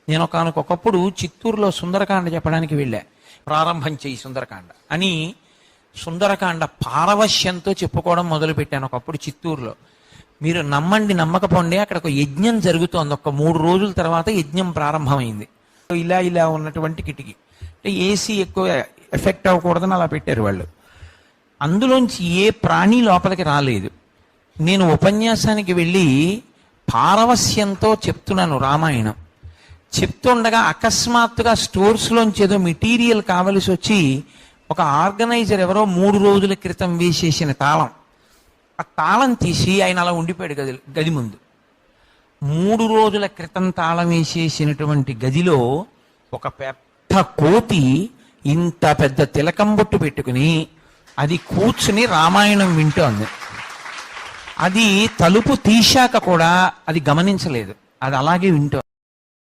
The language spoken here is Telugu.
నేను ఒకనకొకప్పుడు చిత్తూరులో సుందరకాండ చెప్పడానికి వెళ్ళా. ప్రారంభం చేయి సుందరకాండ అని సుందరకాండ పారవశ్యంతో చెప్పుకోవడం మొదలుపెట్టాను ఒకప్పుడు చిత్తూరులో. మీరు నమ్మండి నమ్మకపోండి, అక్కడ ఒక యజ్ఞం జరుగుతోంది. ఒక 3 రోజుల తర్వాత యజ్ఞం ప్రారంభమైంది. ఇలా ఇలా ఉన్నటువంటి కిటికీ అంటే ఏసీ ఎక్కువ ఎఫెక్ట్ అవ్వకూడదని అలా పెట్టారు వాళ్ళు. అందులోంచి ఏ ప్రాణి లోపలికి రాలేదు. నేను ఉపన్యాసానికి వెళ్ళి పారవస్యంతో చెప్తున్నాను రామాయణం. చెప్తుండగా అకస్మాత్తుగా స్టోర్స్లోంచి ఏదో మెటీరియల్ కావలసి వచ్చి ఒక ఆర్గనైజర్ ఎవరో 3 రోజుల క్రితం వేసేసిన తాళం, ఆ తాళం తీసి ఆయన అలా ఉండిపోయాడు గది ముందు. 3 రోజుల క్రితం తాళం వేసేసినటువంటి గదిలో ఒక పెద్ద కోతి ఇంత పెద్ద తిలకం బొట్టు పెట్టుకుని అది కూర్చుని రామాయణం వింటోంది. అది తలుపు తీశాక కూడా అది గమనించలేదు, అది అలాగే వింటోంది.